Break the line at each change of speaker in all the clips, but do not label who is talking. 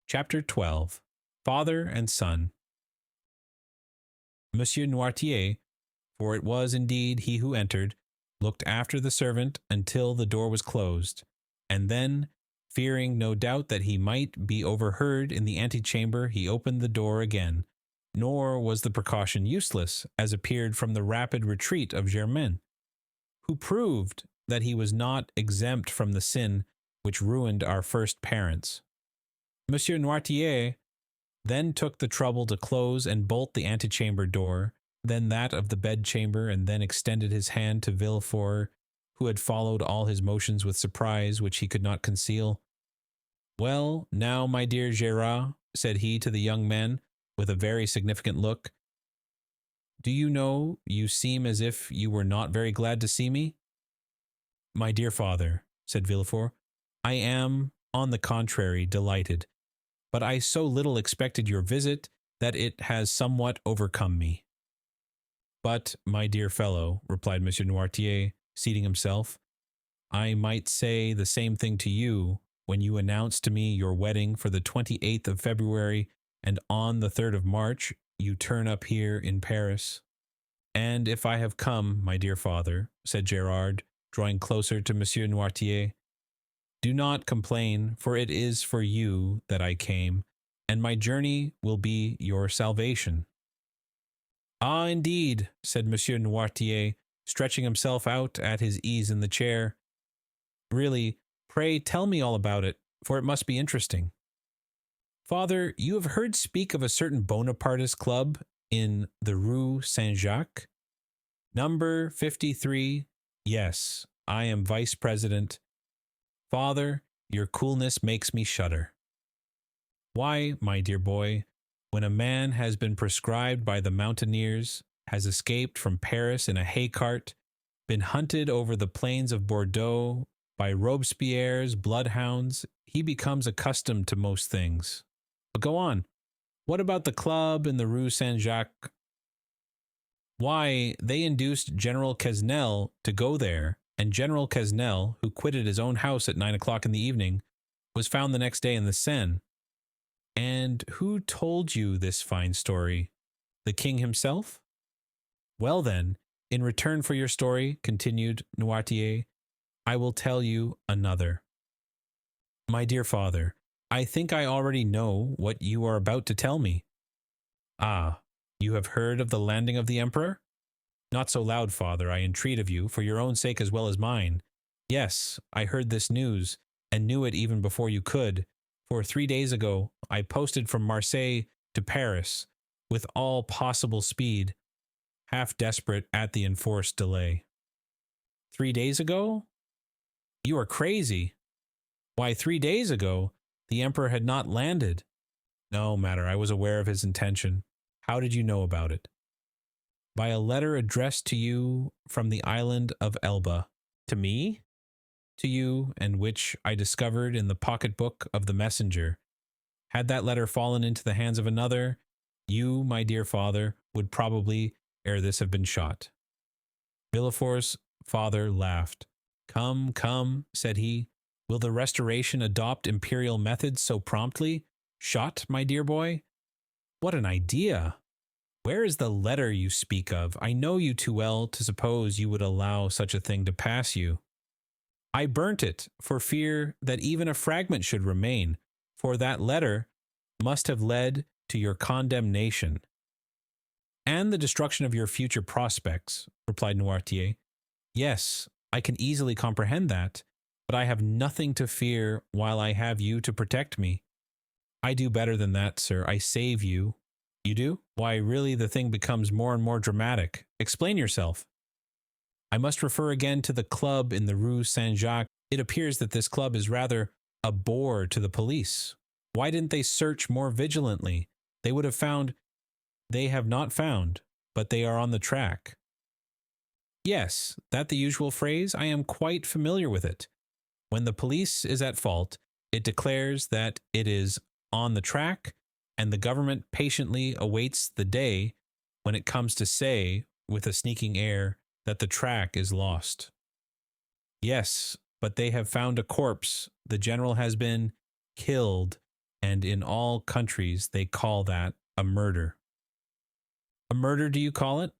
Chapter 12. Father and Son. Monsieur Noirtier, for it was indeed he who entered, looked after the servant until the door was closed, and then, fearing no doubt that he might be overheard in the antechamber, he opened the door again. Nor was the precaution useless, as appeared from the rapid retreat of Germain, who proved that he was not exempt from the sin which ruined our first parents. Monsieur Noirtier then took the trouble to close and bolt the antechamber door, then that of the bedchamber, and then extended his hand to Villefort, who had followed all his motions with surprise which he could not conceal. "Well, now, my dear Gérard," said he to the young man, with a very significant look, "do you know, you seem as if you were not very glad to see me?" "My dear father," said Villefort, "I am, on the contrary, delighted, but I so little expected your visit that it has somewhat overcome me." "But, my dear fellow," replied Monsieur Noirtier, seating himself, "I might say the same thing to you when you announced to me your wedding for the 28th of February, and on the 3rd of March you turn up here in Paris." "And if I have come, my dear father," said Gérard, drawing closer to Monsieur Noirtier, "do not complain, for it is for you that I came, and my journey will be your salvation." "Ah, indeed," said Monsieur Noirtier, stretching himself out at his ease in the chair. "Really, pray tell me all about it, for it must be interesting." "Father, you have heard speak of a certain Bonapartist club in the Rue Saint-Jacques?" "Number 53, yes, I am vice president." "Father, your coolness makes me shudder." "Why, my dear boy, when a man has been proscribed by the mountaineers, has escaped from Paris in a hay cart, been hunted over the plains of Bordeaux by Robespierre's bloodhounds, he becomes accustomed to most things. But go on. What about the club in the Rue Saint-Jacques?" "Why, they induced General Quesnel to go there, and General Quesnel, who quitted his own house at 9 o'clock in the evening, was found the next day in the Seine." "And who told you this fine story? The king himself?" "Well then, in return for your story," continued Noirtier, "I will tell you another." "My dear father, I think I already know what you are about to tell me." "Ah, you have heard of the landing of the emperor?" "Not so loud, father, I entreat of you, for your own sake as well as mine." "Yes, I heard this news, and knew it even before you could, for 3 days ago I posted from Marseille to Paris with all possible speed, half desperate at the enforced delay." "3 days ago? You are crazy." "Why, 3 days ago the emperor had not landed." "No matter, I was aware of his intention." "How did you know about it?" "By a letter addressed to you from the island of Elba." "To me?" "To you, and which I discovered in the pocketbook of the messenger. Had that letter fallen into the hands of another, you, my dear father, would probably ere this have been shot." Villefort's father laughed. "Come, come," said he, "will the Restoration adopt imperial methods so promptly? Shot, my dear boy? What an idea! Where is the letter you speak of? I know you too well to suppose you would allow such a thing to pass you." "I burnt it, for fear that even a fragment should remain, for that letter must have led to your condemnation." "And the destruction of your future prospects," replied Noirtier. "Yes, I can easily comprehend that, but I have nothing to fear while I have you to protect me." "I do better than that, sir. I save you." "You do? Why, really the thing becomes more and more dramatic. Explain yourself." "I must refer again to the club in the Rue Saint-Jacques. It appears that this club is rather a bore to the police. Why didn't they search more vigilantly? They would have found—" "They have not found, but they are on the track." "Yes, that the usual phrase? I am quite familiar with it. When the police is at fault, it declares that it is on the track, and the government patiently awaits the day when it comes to say, with a sneaking air, that the track is lost." "Yes, but they have found a corpse. The general has been killed, and in all countries they call that a murder. A murder, do you call it?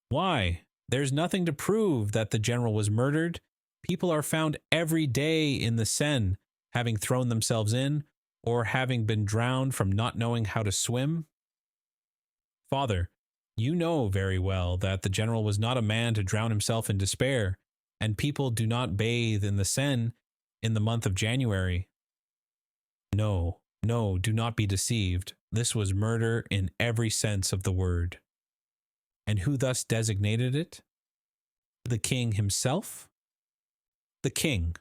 Why? There's nothing to prove that the general was murdered. People are found every day in the Seine, having thrown themselves in, or having been drowned from not knowing how to swim. Father, you know very well that the general was not a man to drown himself in despair, and people do not bathe in the Seine in the month of January. No, no, do not be deceived. This was murder in every sense of the word. And who thus designated it? The king himself? The king.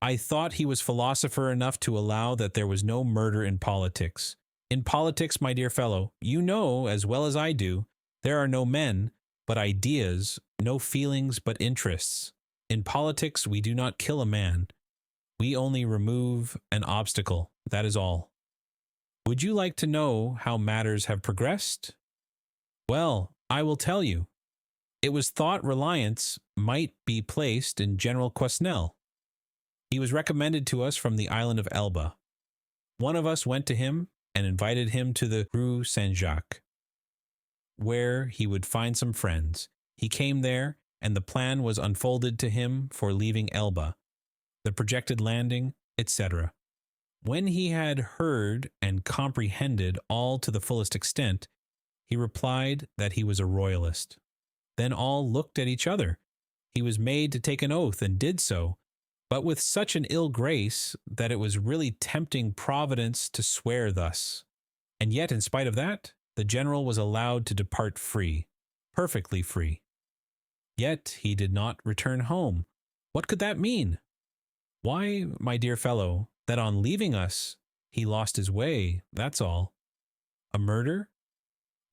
I thought he was philosopher enough to allow that there was no murder in politics. In politics, my dear fellow, you know as well as I do, there are no men, but ideas, no feelings, but interests. In politics, we do not kill a man. We only remove an obstacle, that is all. Would you like to know how matters have progressed? Well, I will tell you. It was thought reliance might be placed in General Quesnel. He was recommended to us from the island of Elba. One of us went to him and invited him to the Rue Saint-Jacques, where he would find some friends. He came there, and the plan was unfolded to him for leaving Elba, the projected landing, etc. When he had heard and comprehended all to the fullest extent, he replied that he was a royalist. Then all looked at each other. He was made to take an oath, and did so, but with such an ill grace that it was really tempting Providence to swear thus. And yet, in spite of that, the general was allowed to depart free, perfectly free. Yet he did not return home. What could that mean? Why, my dear fellow, that on leaving us, he lost his way, that's all. A murder?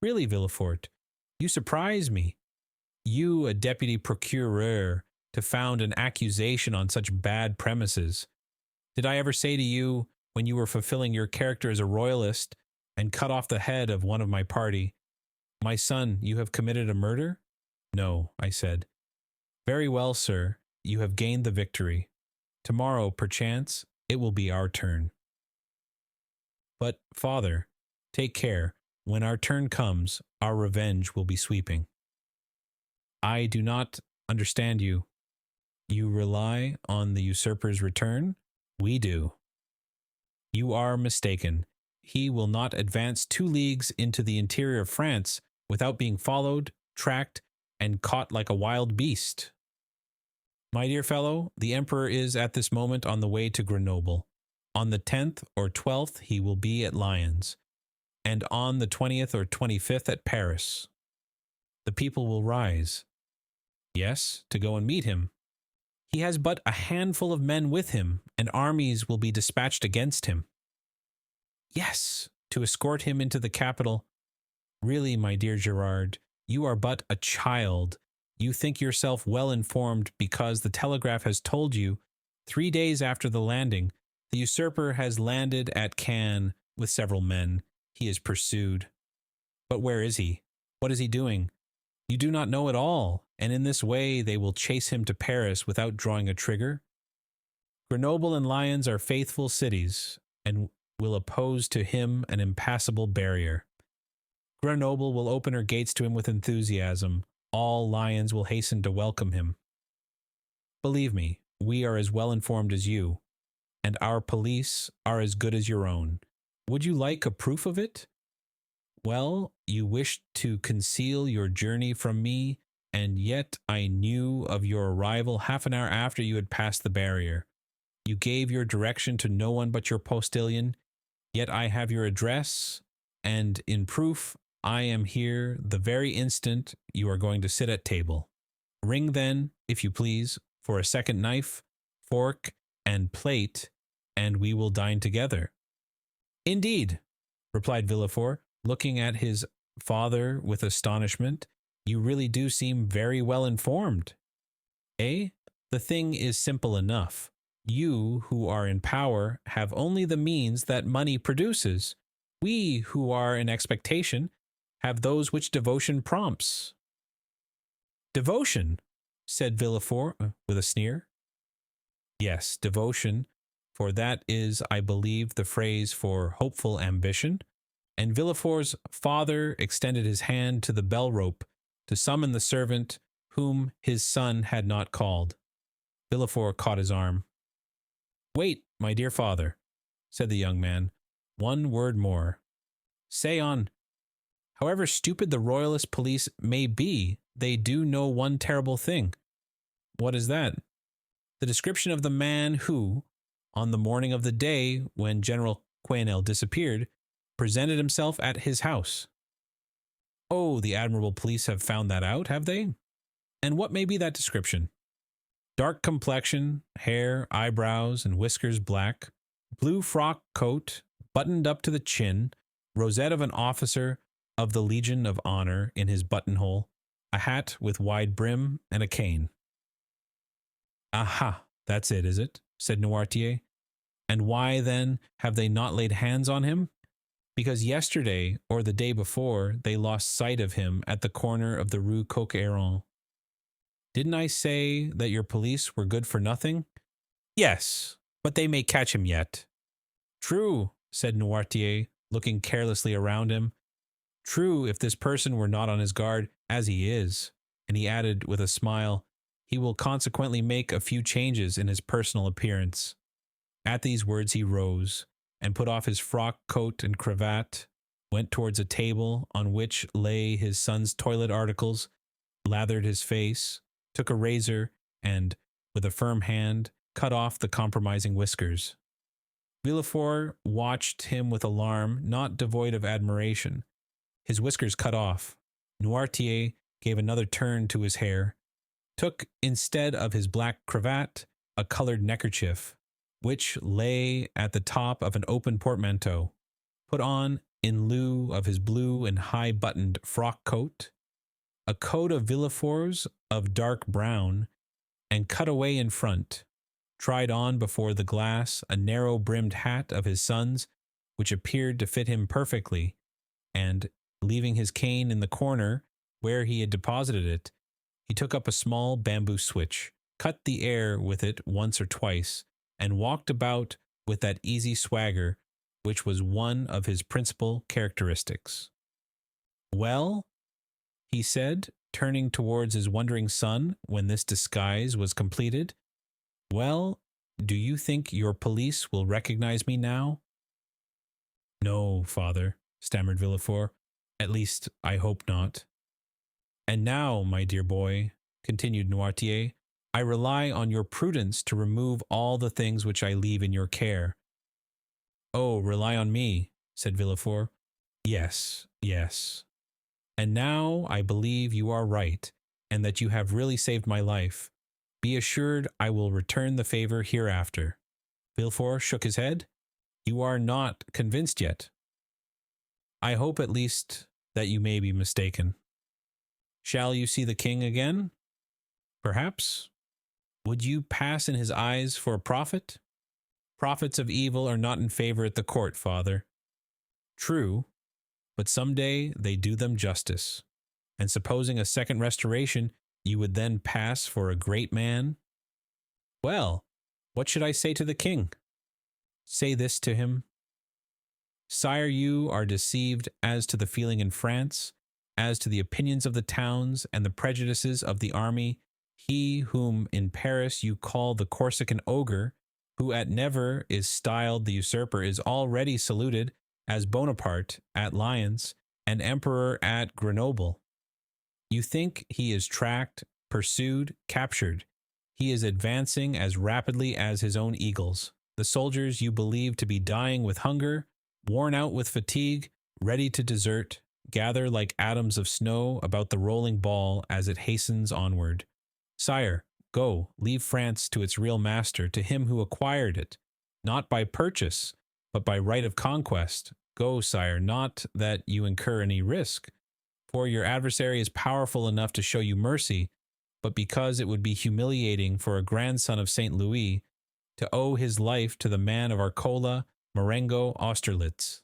Really, Villefort, you surprise me. You, a deputy procureur, to found an accusation on such bad premises. Did I ever say to you, when you were fulfilling your character as a royalist, and cut off the head of one of my party, "My son, you have committed a murder"? No, I said. Very well, sir, you have gained the victory. Tomorrow, perchance, it will be our turn. But, father, take care. When our turn comes, our revenge will be sweeping. I do not understand you. You rely on the usurper's return? We do. You are mistaken. He will not advance 2 leagues into the interior of France without being followed, tracked, and caught like a wild beast. My dear fellow, the emperor is at this moment on the way to Grenoble. On the 10th or 12th he will be at Lyons, and on the 20th or 25th at Paris. The people will rise. Yes, to go and meet him. He has but a handful of men with him, and armies will be dispatched against him. Yes, to escort him into the capital. Really, my dear Gerard, you are but a child. You think yourself well informed because the telegraph has told you 3 days after the landing, the usurper has landed at Cannes with several men. He is pursued. But where is he? What is he doing? You do not know at all, and in this way they will chase him to Paris without drawing a trigger. Grenoble and Lyons are faithful cities, and will oppose to him an impassable barrier. Grenoble will open her gates to him with enthusiasm. All Lyons will hasten to welcome him. Believe me, we are as well informed as you, and our police are as good as your own. Would you like a proof of it? Well, you wished to conceal your journey from me, and yet I knew of your arrival half an hour after you had passed the barrier. You gave your direction to no one but your postilion, yet I have your address, and in proof I am here the very instant you are going to sit at table. Ring then, if you please, for a second knife, fork, and plate, and we will dine together. Indeed, replied Villefort, looking at his father with astonishment, you really do seem very well informed. Eh? The thing is simple enough. You, who are in power, have only the means that money produces. We, who are in expectation, have those which devotion prompts. Devotion, said Villefort with a sneer. Yes, devotion, for that is, I believe, the phrase for hopeful ambition, and Villefort's father extended his hand to the bell rope to summon the servant whom his son had not called. Villefort caught his arm. "Wait, my dear father," said the young man. "One word more. Say on. However stupid the royalist police may be, they do know one terrible thing." "What is that?" "The description of the man who, on the morning of the day when General Quesnel disappeared, presented himself at his house." "Oh, the admirable police have found that out, have they? And what may be that description?" "Dark complexion, hair, eyebrows, and whiskers black, blue frock coat, buttoned up to the chin, rosette of an officer of the Legion of Honor in his buttonhole, a hat with wide brim, and a cane." "Aha, that's it, is it?" said Noirtier. "And why, then, have they not laid hands on him?" "Because yesterday, or the day before, they lost sight of him at the corner of the Rue Coq-Héron." "Didn't I say that your police were good for nothing?" "Yes, but they may catch him yet." "True," said Noirtier, looking carelessly around him. "True, if this person were not on his guard, as he is." And he added with a smile, "He will consequently make a few changes in his personal appearance." At these words he rose, and put off his frock coat and cravat, went towards a table on which lay his son's toilet articles, lathered his face, took a razor, and, with a firm hand, cut off the compromising whiskers. Villefort watched him with alarm not devoid of admiration. His whiskers cut off, Noirtier gave another turn to his hair, took instead of his black cravat a colored neckerchief, which lay at the top of an open portmanteau, put on, in lieu of his blue and high-buttoned frock coat, a coat of Villefort's of dark brown, and cut away in front, tried on before the glass a narrow-brimmed hat of his son's, which appeared to fit him perfectly, and, leaving his cane in the corner where he had deposited it, he took up a small bamboo switch, cut the air with it once or twice, and walked about with that easy swagger which was one of his principal characteristics. "Well," he said, turning towards his wondering son when this disguise was completed, "well, do you think your police will recognize me now?" "No, father," stammered Villefort. "At least, I hope not." "And now, my dear boy," continued Noirtier, "I rely on your prudence to remove all the things which I leave in your care." "Oh, rely on me," said Villefort. "Yes, yes. And now I believe you are right, and that you have really saved my life. Be assured I will return the favor hereafter." Villefort shook his head. "You are not convinced yet." "I hope at least that you may be mistaken." "Shall you see the king again?" "Perhaps." "Would you pass in his eyes for a prophet?" "Prophets of evil are not in favor at the court, father." "True, but some day they do them justice. And supposing a second restoration, you would then pass for a great man?" "Well, what should I say to the king?" "Say this to him: Sire, you are deceived as to the feeling in France, as to the opinions of the towns and the prejudices of the army. He whom in Paris you call the Corsican ogre, who at Nevers is styled the usurper, is already saluted as Bonaparte at Lyons and Emperor at Grenoble. You think he is tracked, pursued, captured. He is advancing as rapidly as his own eagles. The soldiers you believe to be dying with hunger, worn out with fatigue, ready to desert, gather like atoms of snow about the rolling ball as it hastens onward. Sire, go, leave France to its real master, to him who acquired it, not by purchase, but by right of conquest. Go, sire, not that you incur any risk, for your adversary is powerful enough to show you mercy, but because it would be humiliating for a grandson of St. Louis to owe his life to the man of Arcola, Marengo, Austerlitz.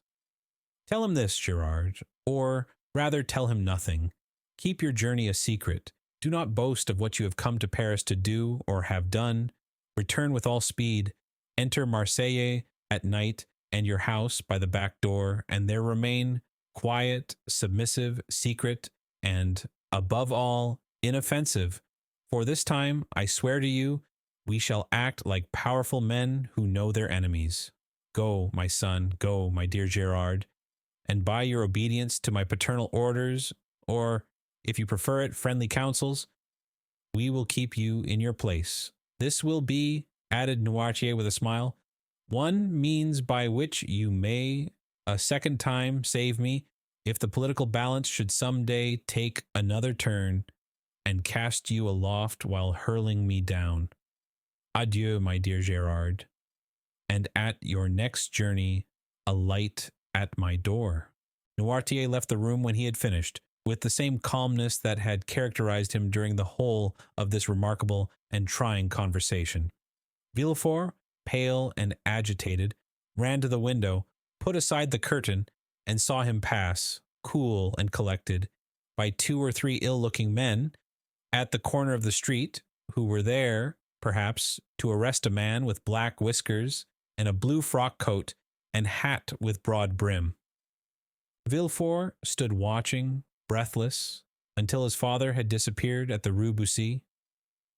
Tell him this, Gerard, or rather tell him nothing. Keep your journey a secret. Do not boast of what you have come to Paris to do or have done. Return with all speed, Enter Marseille at night and your house by the back door, and there remain quiet, submissive, secret, and, above all, inoffensive. For this time, I swear to you, we shall act like powerful men who know their enemies. Go, my son, go, my dear Gerard, and by your obedience to my paternal orders, or, if you prefer it, friendly counsels, we will keep you in your place. This will be, added Noirtier with a smile, one means by which you may a second time save me if the political balance should some day take another turn and cast you aloft while hurling me down. Adieu, my dear Gerard, and at your next journey alight at my door. Noirtier left the room when he had finished, with the same calmness that had characterized him during the whole of this remarkable and trying conversation. Villefort, pale and agitated, ran to the window, put aside the curtain, and saw him pass, cool and collected, by 2 or 3 ill-looking men at the corner of the street, who were there, perhaps, to arrest a man with black whiskers and a blue frock coat and hat with broad brim. Villefort stood watching, breathless, until his father had disappeared at the Rue Bussy.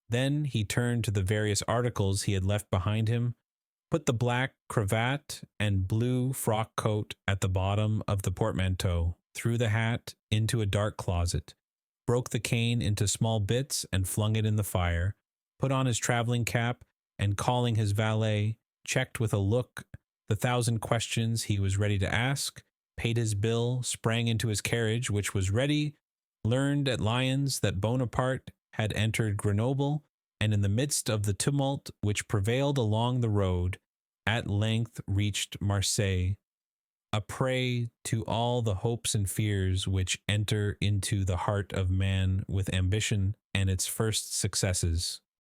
Then he turned to the various articles he had left behind him, put the black cravat and blue frock coat at the bottom of the portmanteau, threw the hat into a dark closet, broke the cane into small bits and flung it in the fire, put on his traveling cap, and calling his valet, checked with a look the 1,000 questions he was ready to ask, paid his bill, sprang into his carriage, which was ready, learned at Lyons that Bonaparte had entered Grenoble, and in the midst of the tumult which prevailed along the road, at length reached Marseille, a prey to all the hopes and fears which enter into the heart of man with ambition and its first successes.